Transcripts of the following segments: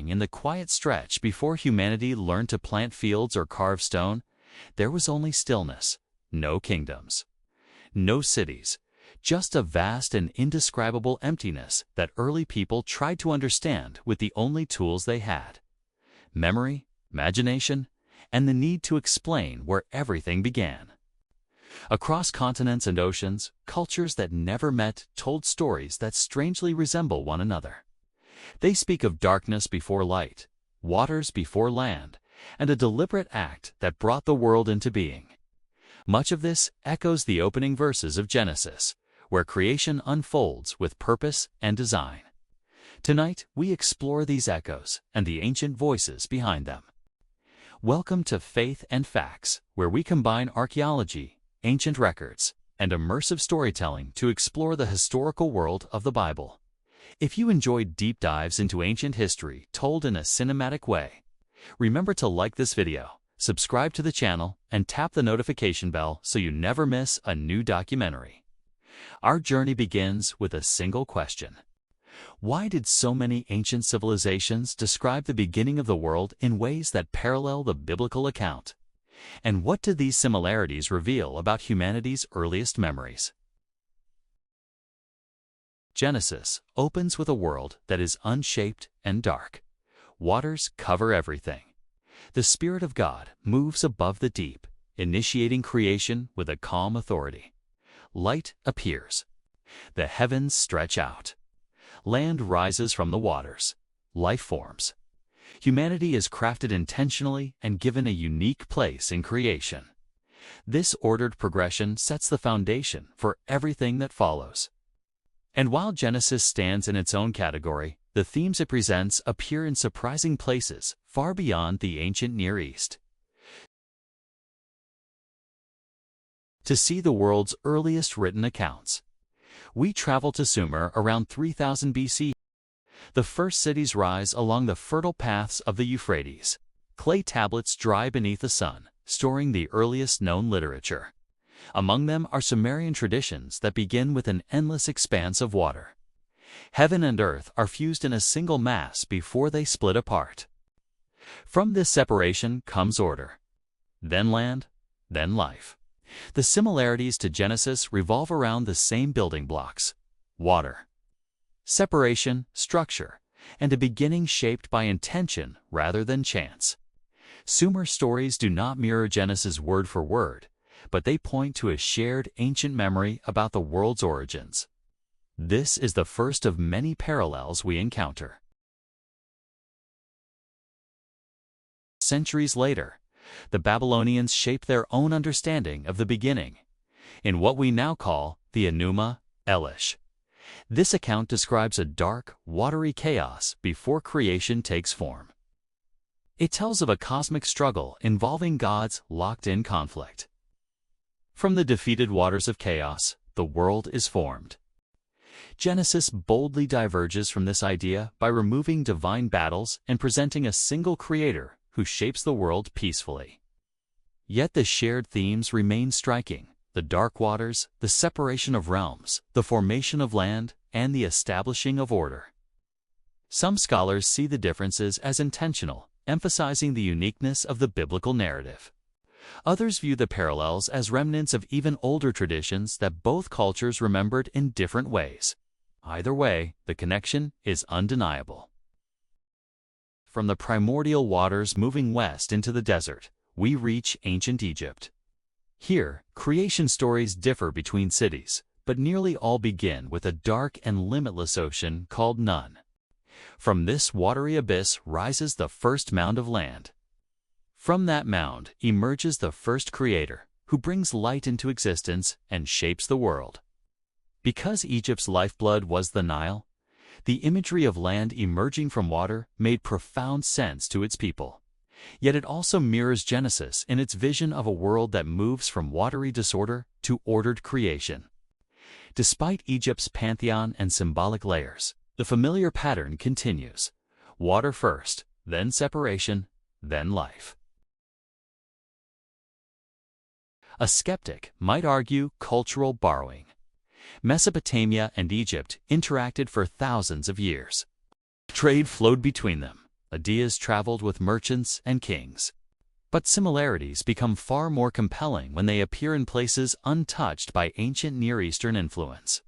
beginning, in the quiet stretch before humanity learned to plant fields or carve stone, there was only stillness, no kingdoms, no cities, just a vast and indescribable emptiness that early people tried to understand with the only tools they had: memory, imagination, and the need to explain where everything began. Across continents and oceans, cultures that never met told stories that strangely resemble one another. They speak of darkness before light, waters before land, and a deliberate act that brought the world into being. Much of this echoes the opening verses of Genesis, where creation unfolds with purpose and design. Tonight, we explore these echoes and the ancient voices behind them. Welcome to Faith and Facts, where we combine archaeology, ancient records, and immersive storytelling to explore the historical world of the Bible. If you enjoyed deep dives into ancient history told in a cinematic way, remember to like this video, subscribe to the channel, and tap the notification bell so you never miss a new documentary. Our journey begins with a single question. Why did so many ancient civilizations describe the beginning of the world in ways that parallel the biblical account? And what do these similarities reveal about humanity's earliest memories? Genesis opens with a world that is unshaped and dark. Waters cover everything. The Spirit of God moves above the deep, initiating creation with a calm authority. Light appears. The heavens stretch out. Land rises from the waters. Life forms. Humanity is crafted intentionally and given a unique place in creation. This ordered progression sets the foundation for everything that follows. And while Genesis stands in its own category, the themes it presents appear in surprising places far beyond the ancient Near East. To see the world's earliest written accounts, we travel to Sumer around 3000 BC. The first cities rise along the fertile paths of the Euphrates. Clay tablets dry beneath the sun, storing the earliest known literature. Among them are Sumerian traditions that begin with an endless expanse of water. Heaven and earth are fused in a single mass before they split apart. From this separation comes order, then land, then life. The similarities to Genesis revolve around the same building blocks: water, separation, structure, and a beginning shaped by intention rather than chance. Sumer stories do not mirror Genesis word for word, but they point to a shared ancient memory about the world's origins. This is the first of many parallels we encounter. Centuries later, the Babylonians shape their own understanding of the beginning in what we now call the Enuma Elish. This account describes a dark, watery chaos before creation takes form. It tells of a cosmic struggle involving gods locked in conflict. From the defeated waters of chaos, the world is formed. Genesis boldly diverges from this idea by removing divine battles and presenting a single creator who shapes the world peacefully. Yet the shared themes remain striking: the dark waters, the separation of realms, the formation of land, and the establishing of order. Some scholars see the differences as intentional, emphasizing the uniqueness of the biblical narrative. Others view the parallels as remnants of even older traditions that both cultures remembered in different ways. Either way, the connection is undeniable. From the primordial waters moving west into the desert, we reach ancient Egypt. Here, creation stories differ between cities, but nearly all begin with a dark and limitless ocean called Nun. From this watery abyss rises the first mound of land. From that mound emerges the first creator, who brings light into existence and shapes the world. Because Egypt's lifeblood was the Nile, the imagery of land emerging from water made profound sense to its people. Yet it also mirrors Genesis in its vision of a world that moves from watery disorder to ordered creation. Despite Egypt's pantheon and symbolic layers, the familiar pattern continues: water first, then separation, then life. A skeptic might argue cultural borrowing. Mesopotamia and Egypt interacted for thousands of years. Trade flowed between them, ideas traveled with merchants and kings. But similarities become far more compelling when they appear in places untouched by ancient Near Eastern influence.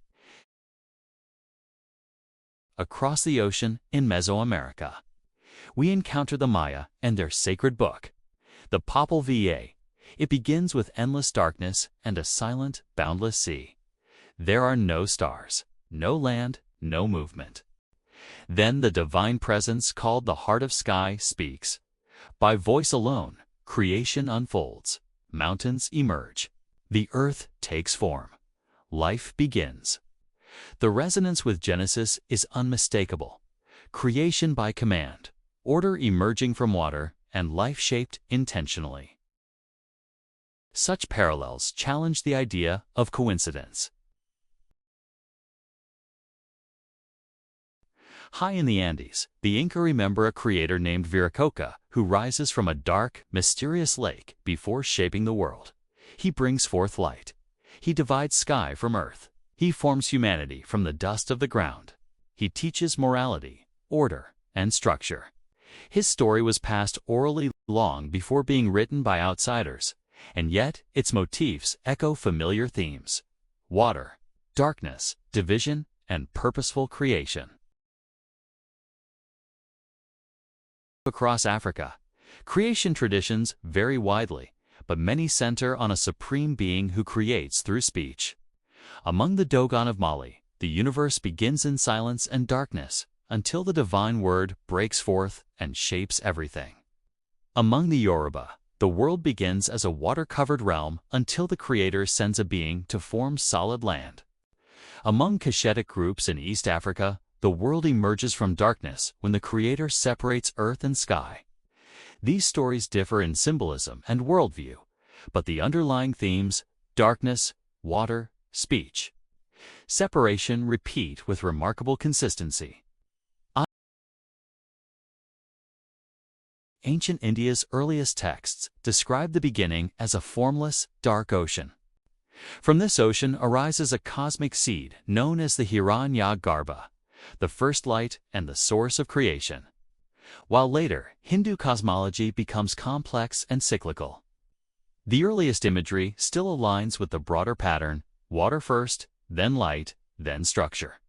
Across the ocean in Mesoamerica, we encounter the Maya and their sacred book, the Popol Vuh. It begins with endless darkness and a silent, boundless sea. There are no stars, no land, no movement. Then the divine presence called the Heart of Sky speaks. By voice alone, creation unfolds, mountains emerge, the earth takes form, life begins. The resonance with Genesis is unmistakable. Creation by command, order emerging from water, and life shaped intentionally. Such parallels challenge the idea of coincidence. High in the Andes, the Inca remember a creator named Viracocha who rises from a dark, mysterious lake before shaping the world. He brings forth light. He divides sky from earth. He forms humanity from the dust of the ground. He teaches morality, order, and structure. His story was passed orally long before being written by outsiders, and yet its motifs echo familiar themes: water, darkness, division, and purposeful creation. Across Africa, creation traditions vary widely, but many center on a supreme being who creates through speech. Among the Dogon of Mali, the universe begins in silence and darkness until the divine word breaks forth and shapes everything. Among the Yoruba, the world begins as a water-covered realm until the Creator sends a being to form solid land. Among Cushitic groups in East Africa, the world emerges from darkness when the Creator separates earth and sky. These stories differ in symbolism and worldview, but the underlying themes, darkness, water, speech, separation, repeat with remarkable consistency. Ancient India's earliest texts describe the beginning as a formless, dark ocean. From this ocean arises a cosmic seed known as the Hiranyagarbha, the first light and the source of creation. While later, Hindu cosmology becomes complex and cyclical. The earliest imagery still aligns with the broader pattern: water first, then light, then structure.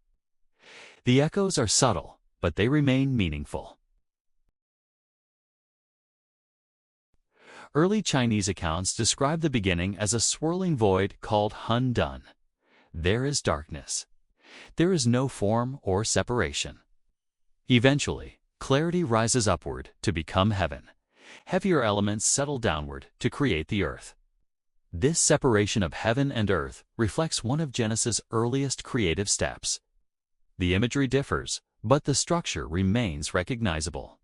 The echoes are subtle, but they remain meaningful. Early Chinese accounts describe the beginning as a swirling void called Hun Dun. There is darkness. There is no form or separation. Eventually, clarity rises upward to become heaven. Heavier elements settle downward to create the earth. This separation of heaven and earth reflects one of Genesis' earliest creative steps. The imagery differs, but the structure remains recognizable.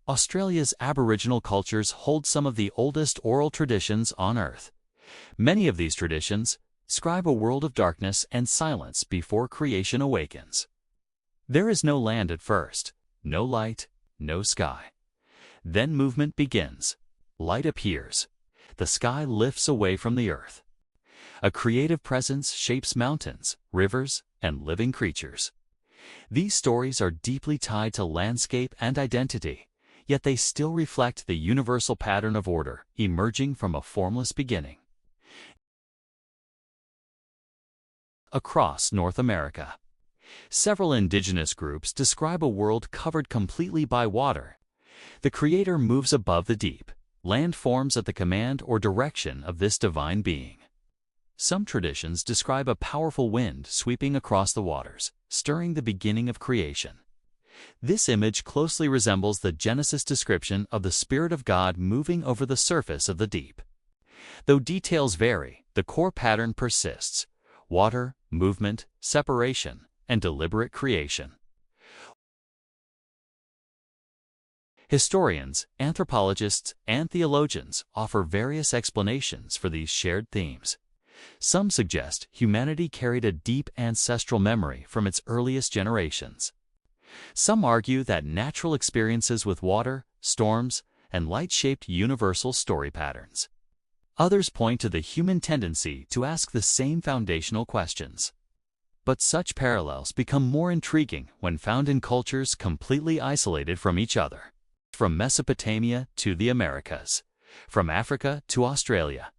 Australia's Aboriginal cultures hold some of the oldest oral traditions on Earth. Many of these traditions describe a world of darkness and silence before creation awakens. There is no land at first, no light, no sky. Then movement begins. Light appears. The sky lifts away from the earth. A creative presence shapes mountains, rivers, and living creatures. These stories are deeply tied to landscape and identity, yet they still reflect the universal pattern of order emerging from a formless beginning. Across North America, several indigenous groups describe a world covered completely by water. The Creator moves above the deep. Land forms at the command or direction of this divine being. Some traditions describe a powerful wind sweeping across the waters, stirring the beginning of creation. This image closely resembles the Genesis description of the Spirit of God moving over the surface of the deep. Though details vary, the core pattern persists: water, movement, separation, and deliberate creation. Historians, anthropologists, and theologians offer various explanations for these shared themes. Some suggest humanity carried a deep ancestral memory from its earliest generations. Some argue that natural experiences with water, storms, and light shaped universal story patterns. Others point to the human tendency to ask the same foundational questions. But such parallels become more intriguing when found in cultures completely isolated from each other. From Mesopotamia to the Americas, from Africa to Australia,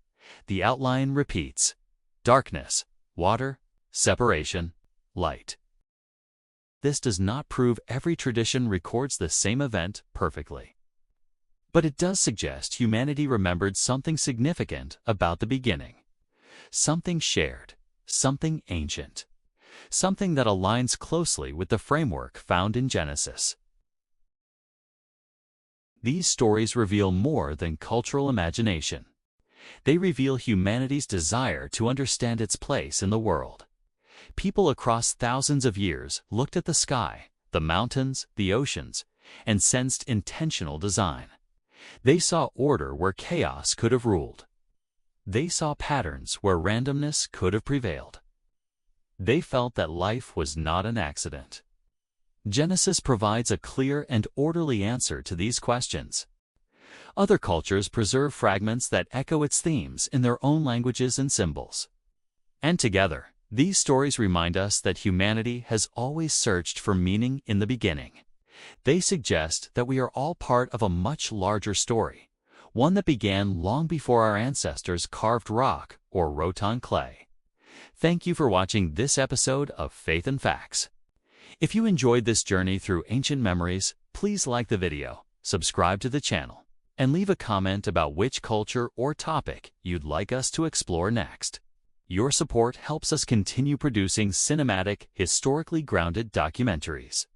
the outline repeats: darkness, water, separation, light. This does not prove every tradition records the same event perfectly. But it does suggest humanity remembered something significant about the beginning. Something shared, something ancient, something that aligns closely with the framework found in Genesis. These stories reveal more than cultural imagination. They reveal humanity's desire to understand its place in the world. People across thousands of years looked at the sky, the mountains, the oceans, and sensed intentional design. They saw order where chaos could have ruled. They saw patterns where randomness could have prevailed. They felt that life was not an accident. Genesis provides a clear and orderly answer to these questions. Other cultures preserve fragments that echo its themes in their own languages and symbols. And together, these stories remind us that humanity has always searched for meaning in the beginning. They suggest that we are all part of a much larger story, one that began long before our ancestors carved rock or wrote on clay. Thank you for watching this episode of Faith and Facts. If you enjoyed this journey through ancient memories, please like the video, subscribe to the channel, and leave a comment about which culture or topic you'd like us to explore next. Your support helps us continue producing cinematic, historically grounded documentaries.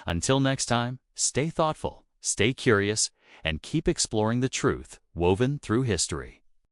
Until next time, stay thoughtful, stay curious, and keep exploring the truth woven through history.